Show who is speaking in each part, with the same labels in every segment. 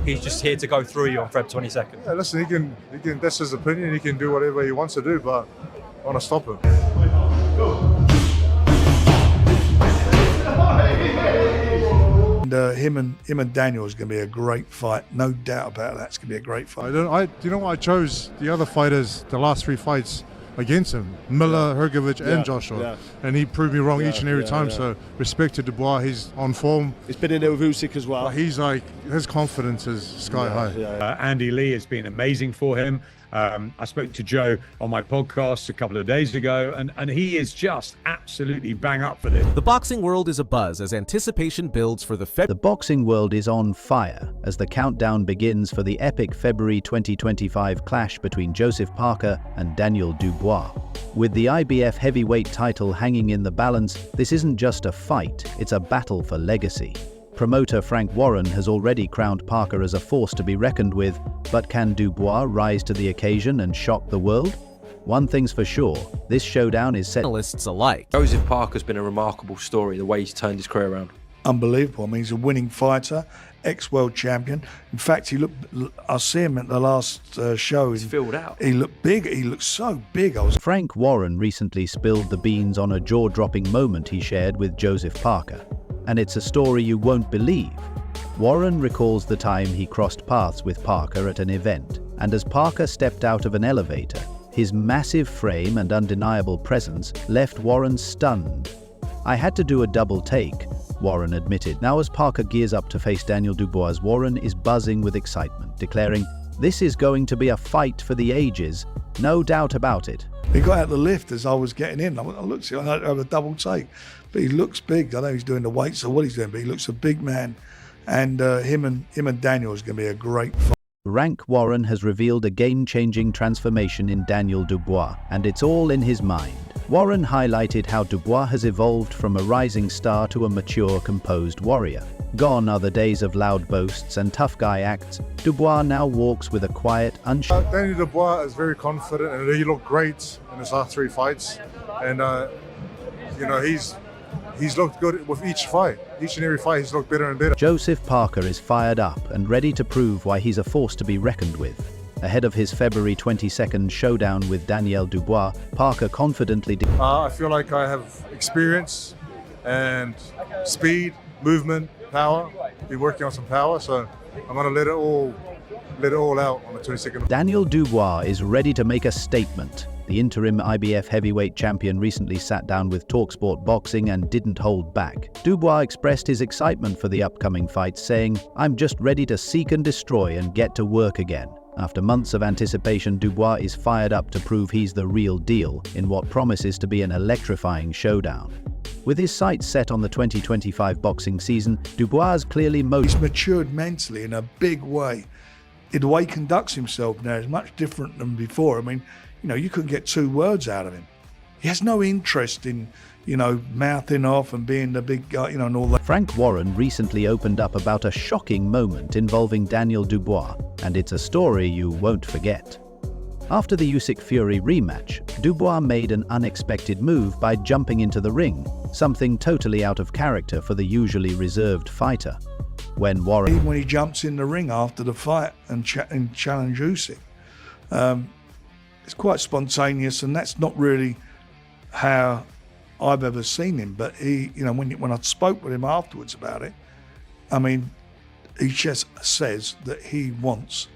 Speaker 1: he's just here to go through you on Feb 22nd?
Speaker 2: Yeah, listen, he can. That's his opinion. He can do whatever he wants to do, but I want to stop him.
Speaker 3: And him and Daniel is going to be a great fight, no doubt about that. It's going to be a great fight.
Speaker 2: You know what? I chose the other fighters, the last 3 fights against him, Miller, hrgovic, and Joshua, and he proved me wrong each and every time. So respect to Dubois, he's on form.
Speaker 4: He's been in there with Usyk as well.
Speaker 2: But he's like, his confidence is sky high.
Speaker 5: Andy Lee has been amazing for him. I spoke to Joe on my podcast a couple of days ago, and he is just absolutely bang up for this.
Speaker 6: The boxing world is abuzz as anticipation builds for the
Speaker 7: The boxing world is on fire as the countdown begins for the epic February 2025 clash between Joseph Parker and Daniel Dubois. With the IBF heavyweight title hanging in the balance, this isn't just a fight, it's a battle for legacy. Promoter Frank Warren has already crowned Parker as a force to be reckoned with, but can Dubois rise to the occasion and shock the world? One thing's for sure, this showdown is set.
Speaker 6: Analysts alike.
Speaker 1: Joseph Parker's been a remarkable story, the way he's turned his career around.
Speaker 3: Unbelievable. I mean, he's a winning fighter, ex-world champion. In fact, I see him at the last show.
Speaker 1: He's filled out.
Speaker 3: He looked big. He looked so big.
Speaker 7: Frank Warren recently spilled the beans on a jaw-dropping moment he shared with Joseph Parker. And it's a story you won't believe. Warren recalls the time he crossed paths with Parker at an event, and as Parker stepped out of an elevator, his massive frame and undeniable presence left Warren stunned. "I had to do a double take," Warren admitted. Now as Parker gears up to face Daniel Dubois, Warren is buzzing with excitement, declaring, "This is going to be a fight for the ages, no doubt about it."
Speaker 3: He got out the lift as I was getting in. I looked at him, I had a double take. But he looks big. I know he's doing the weights or what he's doing, but he looks a big man. And him and Daniel is going to be a great fight.
Speaker 7: Rank Warren has revealed a game-changing transformation in Daniel Dubois, and it's all in his mind. Warren highlighted how Dubois has evolved from a rising star to a mature, composed warrior. Gone are the days of loud boasts and tough guy acts. Dubois now walks with a quiet, unshaken.
Speaker 2: Daniel Dubois is very confident, and he looked great in his last 3 fights. And he's looked good with each fight. Each and every fight, he's looked better and better.
Speaker 7: Joseph Parker is fired up and ready to prove why he's a force to be reckoned with. Ahead of his February 22nd showdown with Daniel Dubois, Parker confidently
Speaker 2: I feel like I have experience and speed, movement, power. Been working on some power, so I'm going to let it all out on the 22nd.
Speaker 7: Daniel Dubois is ready to make a statement. The interim IBF heavyweight champion recently sat down with TalkSport Boxing and didn't hold back. Dubois expressed his excitement for the upcoming fight, saying, "I'm just ready to seek and destroy and get to work again." After months of anticipation, Dubois is fired up to prove he's the real deal in what promises to be an electrifying showdown. With his sights set on the 2025 boxing season, Dubois is clearly
Speaker 3: He's matured mentally in a big way. The way he conducts himself now is much different than before. I mean, you couldn't get 2 words out of him. He has no interest in, mouthing off and being the big guy, and all that.
Speaker 7: Frank Warren recently opened up about a shocking moment involving Daniel Dubois, and it's a story you won't forget. After the Usyk-Fury rematch, Dubois made an unexpected move by jumping into the ring, something totally out of character for the usually reserved fighter. When
Speaker 3: he jumps in the ring after the fight and challenge Usyk, it's quite spontaneous, and that's not really how I've ever seen him. But he, when I spoke with him afterwards about it, I mean, he just says that he wants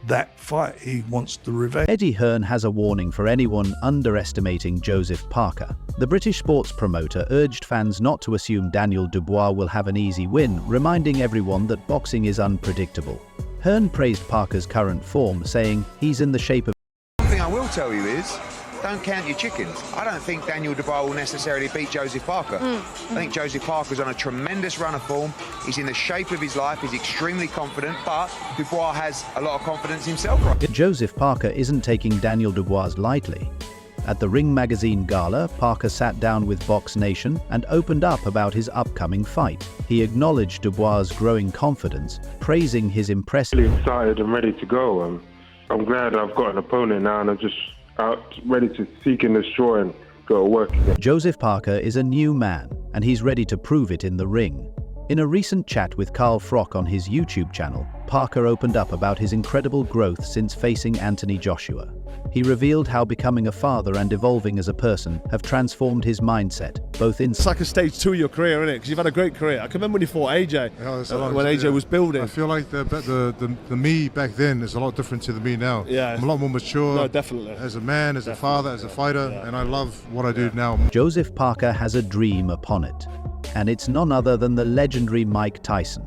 Speaker 3: that fight. He wants the revenge.
Speaker 7: Eddie Hearn has a warning for anyone underestimating Joseph Parker. The British sports promoter urged fans not to assume Daniel Dubois will have an easy win, reminding everyone that boxing is unpredictable. Hearn praised Parker's current form, saying he's in the shape of...
Speaker 8: One thing I will tell you is, don't count your chickens. I don't think Daniel Dubois will necessarily beat Joseph Parker. I think Joseph Parker's on a tremendous run of form. He's in the shape of his life. He's extremely confident, but Dubois has a lot of confidence himself.
Speaker 7: Joseph Parker isn't taking Daniel Dubois lightly. At the Ring Magazine Gala, Parker sat down with Box Nation and opened up about his upcoming fight. He acknowledged Dubois' growing confidence, praising his impressive...
Speaker 9: Really excited and ready to go. I'm glad I've got an opponent now, and I'm just out ready to seek and destroy and go to work again.
Speaker 7: Joseph Parker is a new man, and he's ready to prove it in the ring. In a recent chat with Froch on his YouTube channel, Parker opened up about his incredible growth since facing Anthony Joshua. He revealed how becoming a father and evolving as a person have transformed his mindset, both in...
Speaker 4: It's like a stage 2 of your career, isn't it? Because you've had a great career. I can remember when you fought AJ, when AJ was building.
Speaker 2: I feel like the me back then is a lot different to the me now.
Speaker 4: Yeah.
Speaker 2: I'm a lot more mature.
Speaker 4: No, definitely.
Speaker 2: As a man, as a father, as a fighter, and I love what I do now.
Speaker 7: Joseph Parker has a dream upon it, and it's none other than the legendary Mike Tyson.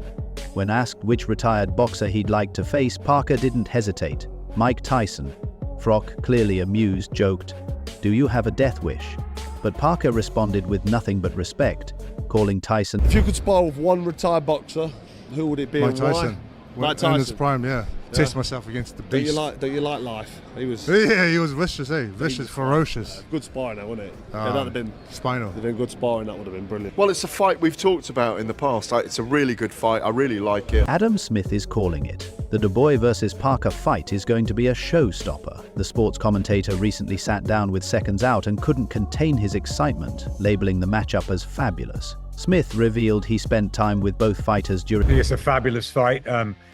Speaker 7: When asked which retired boxer he'd like to face, Parker didn't hesitate. Mike Tyson. Froch, clearly amused, joked, "Do you have a death wish?" But Parker responded with nothing but respect, calling Tyson...
Speaker 4: If you could spar with one retired boxer, who would it be?
Speaker 2: Mike Tyson.
Speaker 4: Mike Tyson.
Speaker 2: In his prime, yeah. Test myself against the beast.
Speaker 4: Don't you like life? He was...
Speaker 2: Yeah, he was vicious, eh? Vicious, ferocious.
Speaker 4: Good sparring, though, wasn't it? Yeah, that'd have been...
Speaker 2: Spinal.
Speaker 4: They've been good sparring, that would have been brilliant.
Speaker 10: Well, it's a fight we've talked about in the past. It's a really good fight. I really like it.
Speaker 7: Adam Smith is calling it. The Dubois versus Parker fight is going to be a showstopper. The sports commentator recently sat down with seconds out and couldn't contain his excitement, labeling the matchup as fabulous. Smith revealed he spent time with both fighters during...
Speaker 5: It's a fabulous fight.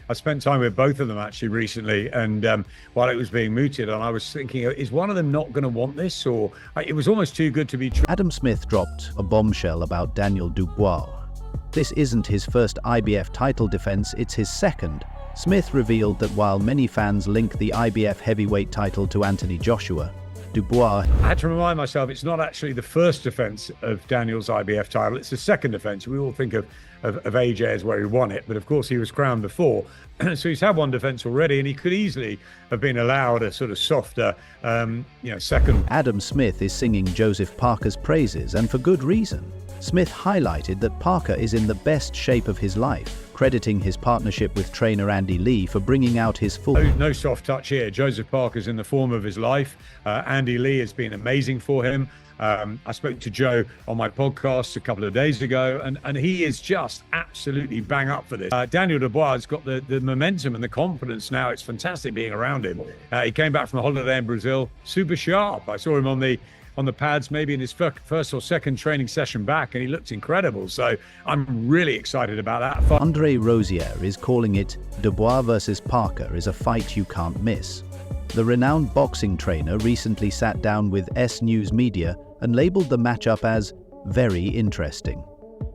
Speaker 5: I spent time with both of them actually recently, and while it was being mooted on, I was thinking, is one of them not going to want this? Or it was almost too good to be true.
Speaker 7: Adam Smith dropped a bombshell about Daniel Dubois. This isn't his first IBF title defense, it's his second. Smith revealed that while many fans link the IBF heavyweight title to Anthony Joshua, Dubois...
Speaker 5: I had to remind myself it's not actually the first defense of Daniel's IBF title, it's the second defense. We all think of AJ as where he won it, but of course he was crowned before. So he's had one defense already, and he could easily have been allowed a sort of softer, second.
Speaker 7: Adam Smith is singing Joseph Parker's praises, and for good reason. Smith highlighted that Parker is in the best shape of his life, crediting his partnership with trainer Andy Lee for bringing out his full...
Speaker 5: No soft touch here. Joseph Parker's in the form of his life. Andy Lee has been amazing for him. I spoke to Joe on my podcast a couple of days ago, and he is just absolutely bang up for this. Daniel Dubois has got the momentum and the confidence now. It's fantastic being around him. He came back from a holiday in Brazil, super sharp. I saw him on the pads maybe in his first or second training session back, and he looked incredible. So I'm really excited about that.
Speaker 7: Andre Rosier is calling it Dubois versus Parker is a fight you can't miss. The renowned boxing trainer recently sat down with S News Media and labeled the matchup as very interesting.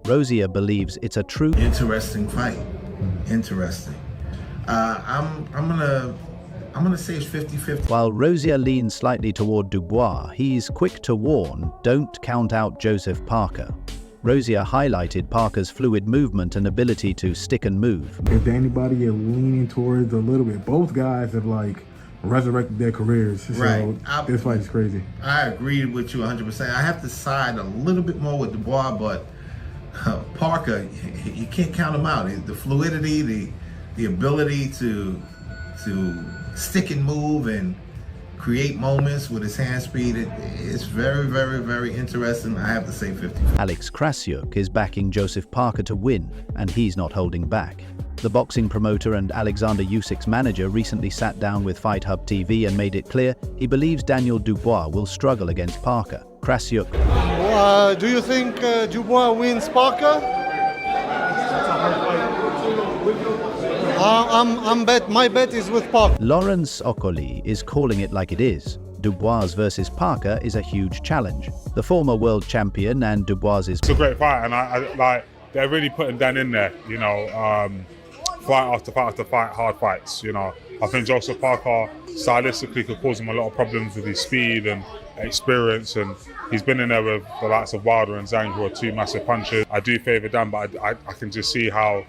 Speaker 7: Rosier believes it's a true...
Speaker 11: Interesting fight. Interesting. I'm gonna say it's 50-50.
Speaker 7: While Rosier leans slightly toward Dubois, he's quick to warn, don't count out Joseph Parker. Rosier highlighted Parker's fluid movement and ability to stick and move.
Speaker 12: If anybody you're leaning towards a little bit, both guys have resurrected their careers. So
Speaker 11: right.
Speaker 12: This fight is crazy.
Speaker 11: I agree with you 100%. I have to side a little bit more with Dubois, but Parker, you can't count him out. The fluidity, the ability to stick and move and create moments with his hand speed, it's very, very, very interesting. I have to say 50.
Speaker 7: Alex Krasiuk is backing Joseph Parker to win, and he's not holding back. The boxing promoter and Alexander Usyk's manager recently sat down with Fight Hub TV and made it clear he believes Daniel Dubois will struggle against Parker. Krasiuk.
Speaker 4: Do you think Dubois wins Parker? My bet is with Parker.
Speaker 7: Lawrence Okoli is calling it like it is. Dubois versus Parker is a huge challenge. The former world champion and Dubois is...
Speaker 13: It's a great fight, and I they're really putting Dan in there, fight after fight after fight, hard fights, I think Joseph Parker stylistically could cause him a lot of problems with his speed and experience, and he's been in there with the likes of Wilder and Zhang, who are two massive punchers. I do favour Dan, but I can just see how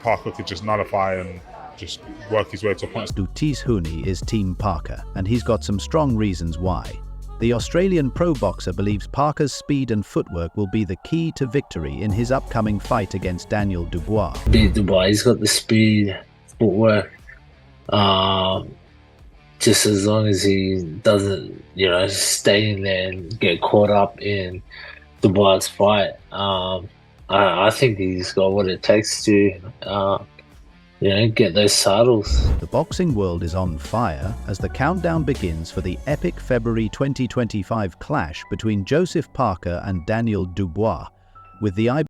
Speaker 13: Parker could just nullify and just work his way to a point.
Speaker 7: Dutis Huni is Team Parker, and he's got some strong reasons why. The Australian pro boxer believes Parker's speed and footwork will be the key to victory in his upcoming fight against Daniel Dubois.
Speaker 14: Dubois, he's got the speed, footwork. Just as long as he doesn't, stay in there and get caught up in Dubois' fight, I think he's got what it takes to, get those saddles.
Speaker 7: The boxing world is on fire as the countdown begins for the epic February 2025 clash between Joseph Parker and Daniel Dubois, with the